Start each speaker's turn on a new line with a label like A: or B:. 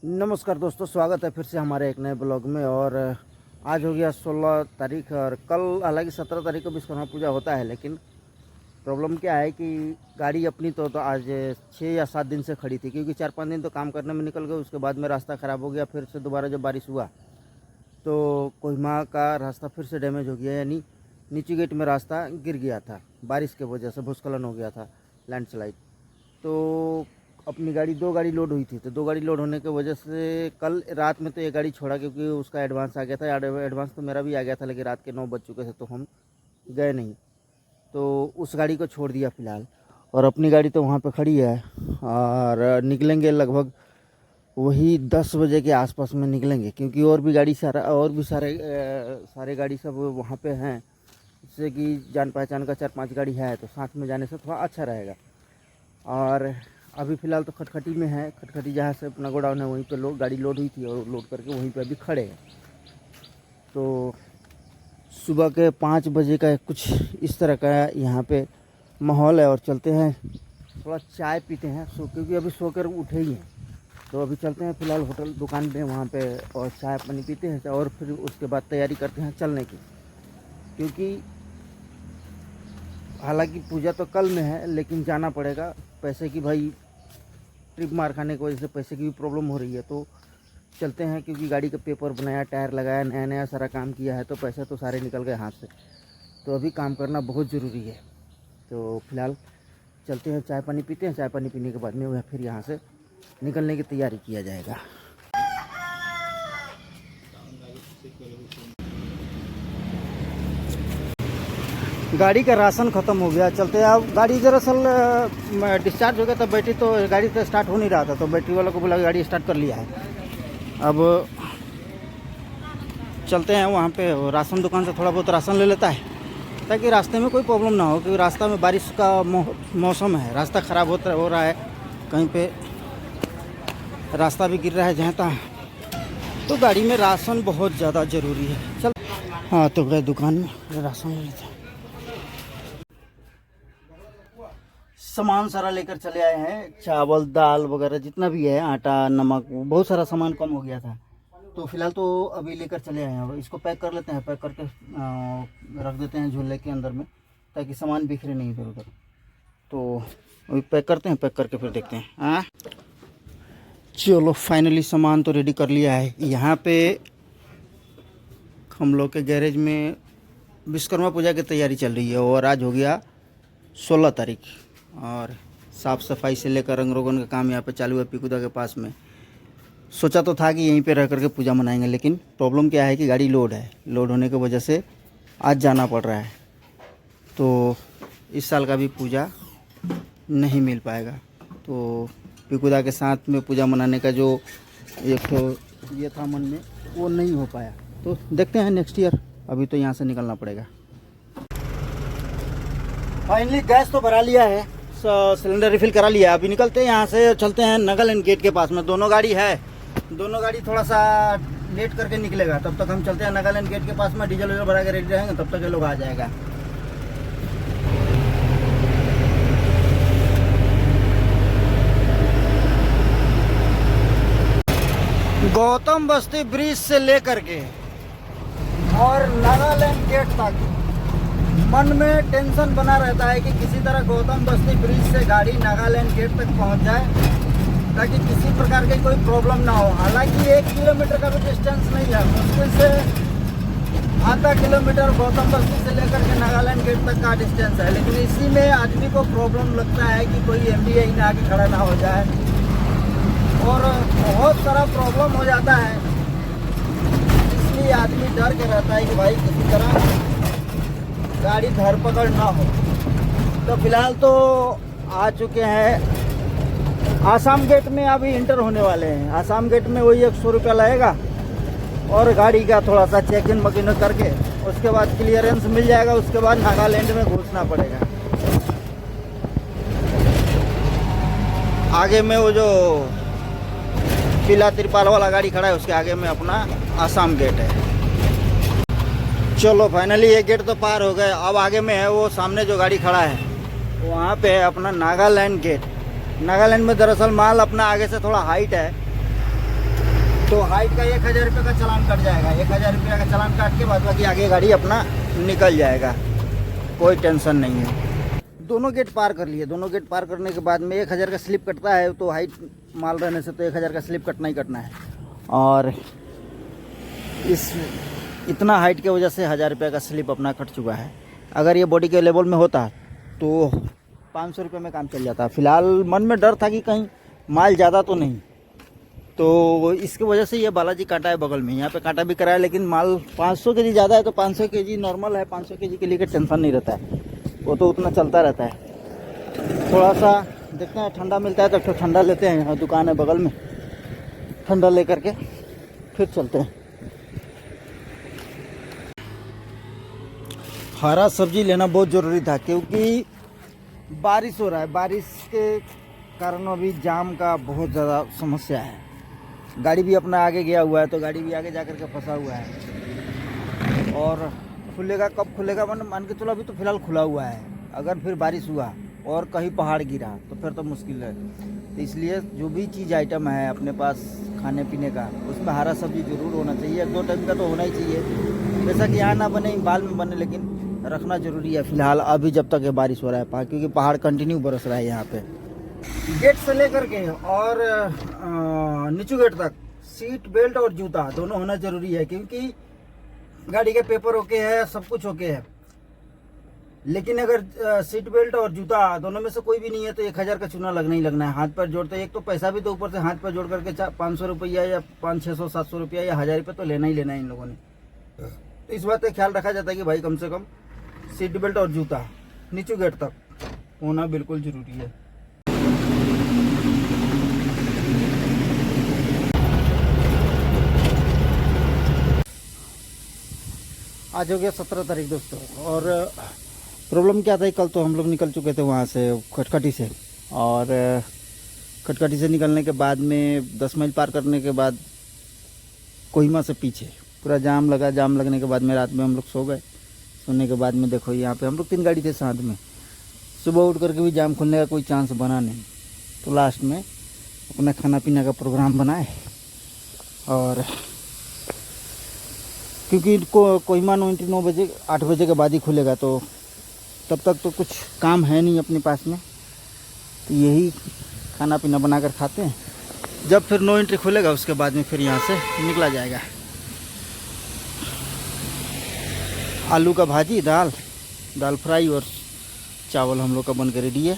A: नमस्कार दोस्तों, स्वागत है फिर से हमारे एक नए ब्लॉग में। और आज हो गया 16 तारीख और कल हालांकि 17 तारीख को विश्वकर्मा पूजा होता है, लेकिन प्रॉब्लम क्या है कि गाड़ी अपनी तो आज 6 या 7 दिन से खड़ी थी, क्योंकि 4-5 दिन तो काम करने में निकल गए। उसके बाद में रास्ता ख़राब हो गया, फिर से दोबारा जब बारिश हुआ तो कोहिमा का रास्ता फिर से डैमेज हो गया, यानी नीचे गेट में रास्ता गिर गया था। बारिश के वजह से भूस्खलन हो गया था, लैंडस्लाइड। तो अपनी गाड़ी 2 गाड़ी लोड हुई थी, तो 2 गाड़ी लोड होने की वजह से कल रात में तो एक गाड़ी छोड़ा, क्योंकि उसका एडवांस आ गया था। एडवांस तो मेरा भी आ गया था, लेकिन रात के 9 बज चुके थे तो हम गए नहीं, तो उस गाड़ी को छोड़ दिया फ़िलहाल। और अपनी गाड़ी तो वहाँ पे खड़ी है और निकलेंगे लगभग वही 10 बजे के आसपास में निकलेंगे, क्योंकि और भी सारे गाड़ी सब वहाँ पे हैं, जिससे कि जान पहचान का 4-5 गाड़ी है, तो साथ में जाने से थोड़ा अच्छा रहेगा। और अभी फ़िलहाल तो खटखटी में है, खटखटी जहाँ से अपना गोडाउन है वहीं पे गाड़ी लोड हुई थी और लोड करके वहीं पे अभी खड़े हैं। तो सुबह के 5 बजे का कुछ इस तरह का यहाँ पे माहौल है। और चलते हैं थोड़ा चाय पीते हैं, क्योंकि अभी सो कर उठे ही हैं। तो अभी चलते हैं फ़िलहाल होटल दुकान पे वहाँ पे और चाय पानी पीते हैं, और फिर उसके बाद तैयारी करते हैं चलने की। क्योंकि हालांकि पूजा तो कल में है, लेकिन जाना पड़ेगा। पैसे की भाई ट्रिप मार खाने की वजह से पैसे की भी प्रॉब्लम हो रही है, तो चलते हैं। क्योंकि गाड़ी का पेपर बनाया, टायर लगाया, नया नया सारा काम किया है, तो पैसे तो सारे निकल गए हाथ से। तो अभी काम करना बहुत ज़रूरी है। तो फिलहाल चलते हैं, चाय पानी पीते हैं। चाय पानी पीने के बाद में वह फिर यहाँ से निकलने की तैयारी किया जाएगा। गाड़ी का राशन ख़त्म हो गया, चलते हैं। अब गाड़ी दरअसल डिस्चार्ज हो गया था बैटरी, तो गाड़ी तो स्टार्ट हो नहीं रहा था, तो बैटरी वाला को बोला गाड़ी स्टार्ट कर लिया है। अब चलते हैं वहाँ पे, राशन दुकान से थोड़ा बहुत राशन ले लेता है, ताकि रास्ते में कोई प्रॉब्लम ना हो। क्योंकि रास्ता में बारिश का मौसम है, रास्ता ख़राब हो रहा है, कहीं पे रास्ता भी गिर रहा है जहाँ तहाँ, तो गाड़ी में राशन बहुत ज़्यादा ज़रूरी है। चल हाँ, तो गए दुकान में राशन ले लेते हैं। सामान सारा लेकर चले आए हैं, चावल दाल वगैरह जितना भी है, आटा नमक, बहुत सारा सामान कम हो गया था, तो फिलहाल तो अभी लेकर चले आए हैं। अब इसको पैक कर लेते हैं, पैक करके रख देते हैं झोले के अंदर में, ताकि सामान बिखरे नहीं इधर उधर। तो अभी पैक करते हैं, पैक करके फिर देखते हैं। हाँ चलो, फाइनली सामान तो रेडी कर लिया है। यहाँ पे हम लोग के गैरेज में विश्वकर्मा पूजा की तैयारी चल रही है, और आज हो गया 16 तारीख, और साफ़ सफाई से लेकर रंग रोगन का काम यहाँ पे चालू है पिकुदा के पास में। सोचा तो था कि यहीं पे रह करके पूजा मनाएंगे, लेकिन प्रॉब्लम क्या है कि गाड़ी लोड है, लोड होने की वजह से आज जाना पड़ रहा है। तो इस साल का भी पूजा नहीं मिल पाएगा। तो पिकुदा के साथ में पूजा मनाने का जो एक तो ये था मन में, वो नहीं हो पाया। तो देखते हैं नेक्स्ट ईयर, अभी तो यहाँ से निकलना पड़ेगा। फाइनली गैस तो भरा लिया है, सिलेंडर रिफिल करा लिया है। अभी निकलते हैं यहाँ से, चलते हैं नागालैंड गेट के पास में। दोनों गाड़ी है, दोनों गाड़ी थोड़ा सा लेट करके निकलेगा, तब तक हम चलते हैं नागालैंड गेट के पास में। डीजल वीजल भरा के रेडी रहेंगे, तब तक ये लोग आ जाएगा। गौतम बस्ती ब्रिज से लेकर के और नागालैंड गेट तक मन में टेंशन बना रहता है कि किसी तरह गौतम बस्ती ब्रिज से गाड़ी नागालैंड गेट तक पहुंच जाए, ताकि किसी प्रकार की कोई प्रॉब्लम ना हो। हालांकि 1 किलोमीटर का भी डिस्टेंस नहीं है, मुश्किल से आधा किलोमीटर गौतम बस्ती से लेकर के नागालैंड गेट तक का डिस्टेंस है। लेकिन इसी में आदमी को प्रॉब्लम लगता है कि कोई MDI ना आके खड़ा ना हो जाए, और बहुत सारा प्रॉब्लम हो जाता है। इसलिए आदमी डर के रहता है कि भाई किसी तरह गाड़ी धरपकड़ ना हो। तो फिलहाल तो आ चुके हैं आसाम गेट में, अभी इंटर होने वाले हैं। आसाम गेट में वही 100 रुपया लगेगा, और गाड़ी का थोड़ा सा चेक इन मकीन करके उसके बाद क्लियरेंस मिल जाएगा। उसके बाद नागालैंड में घुसना पड़ेगा। आगे में वो जो पीला तिरपाल वाला गाड़ी खड़ा है, उसके आगे में अपना आसाम गेट है। चलो फाइनली ये गेट तो पार हो गए। अब आगे में है वो सामने जो गाड़ी खड़ा है, वहाँ पे है अपना नागालैंड गेट। नागालैंड में दरअसल माल अपना आगे से थोड़ा हाइट है, तो हाइट का 1000 रुपये का चालान कट जाएगा। 1000 रुपये का चालान काट के बाद बाकी आगे गाड़ी अपना निकल जाएगा, कोई टेंशन नहीं है। दोनों गेट पार कर लिए। दोनों गेट पार करने के बाद में 1000 का स्लिप कटता है, तो हाइट माल रहने से तो 1000 का स्लिप कटना ही कटना है। और इस इतना हाइट की वजह से 1000 रुपये का स्लिप अपना कट चुका है। अगर ये बॉडी के लेवल में होता तो 500 रुपये में काम चल जाता। फिलहाल मन में डर था कि कहीं माल ज़्यादा तो नहीं, तो इसकी वजह से ये बालाजी काटा है बगल में, यहाँ पे काटा भी कराया। लेकिन माल 500 के जी ज़्यादा है तो 500 के जी नॉर्मल है। 500 के जी के लिए टेंशन नहीं रहता है, वो तो उतना चलता रहता है। थोड़ा सा देखते हैं, ठंडा मिलता है तो ठंडा लेते हैं। यहाँ दुकान है बगल में, ठंडा ले करके फिर चलते हैं। हरा सब्जी लेना बहुत ज़रूरी था क्योंकि बारिश हो रहा है। बारिश के कारण अभी जाम का बहुत ज़्यादा समस्या है। गाड़ी भी अपना आगे गया हुआ है, तो गाड़ी भी आगे जा कर के फंसा हुआ है। और खुलेगा कब खुलेगा, मान के चलो अभी तो फिलहाल खुला हुआ है। अगर फिर बारिश हुआ और कहीं पहाड़ गिरा तो फिर तो मुश्किल है। तो इसलिए जो भी चीज़ आइटम है अपने पास खाने पीने का, उसमें हरा सब्जी ज़रूर होना चाहिए। 2 टाइम का तो होना ही चाहिए। जैसा कि यहाँ ना बने बाल में बने, लेकिन रखना ज़रूरी है फिलहाल अभी जब तक ये बारिश हो रहा है, क्योंकि पहाड़ कंटिन्यू बरस रहा है यहाँ पे। गेट से लेकर के और नीचू गेट तक सीट बेल्ट और जूता दोनों होना ज़रूरी है, क्योंकि गाड़ी के पेपर ओके है, सब कुछ ओके है। लेकिन अगर सीट बेल्ट और जूता दोनों में से कोई भी नहीं है तो 1000 का चूना लगना ही लगना है। हाथ पैर जोड़ते एक तो पैसा भी, तो ऊपर से हाथ पैर जोड़ करके 500 रुपया या 500, 600, 700 रुपया या 1000 रुपये तो लेना ही लेना है इन लोगों ने। तो इस बात का ख्याल रखा जाता है कि भाई कम से कम सीट बेल्ट और जूता नीचू गेट तक होना बिल्कुल ज़रूरी है। आज हो गया 17 तारीख दोस्तों, और प्रॉब्लम क्या था, कल तो हम लोग निकल चुके थे वहाँ से खटखटी से। और खटखटी से निकलने के बाद में 10 मील पार करने के बाद कोहिमा से पीछे पूरा जाम लगा। जाम लगने के बाद में रात में हम लोग सो गए। सोने के बाद में देखो यहाँ पे हम लोग 3 गाड़ी थे साथ में। सुबह उठ करके भी जाम खुलने का कोई चांस बना नहीं, तो लास्ट में अपना खाना पीना का प्रोग्राम बनाए। और क्योंकि कोहिमा 9 बजे 8 बजे के बाद ही खुलेगा, तो तब तक तो कुछ काम है नहीं अपने पास में, तो यही खाना पीना बनाकर खाते हैं। जब फिर 9 एंट्री खुलेगा उसके बाद में फिर यहाँ से निकला जाएगा। आलू का भाजी, दाल फ्राई और चावल हम लोग का बन के रेडी है।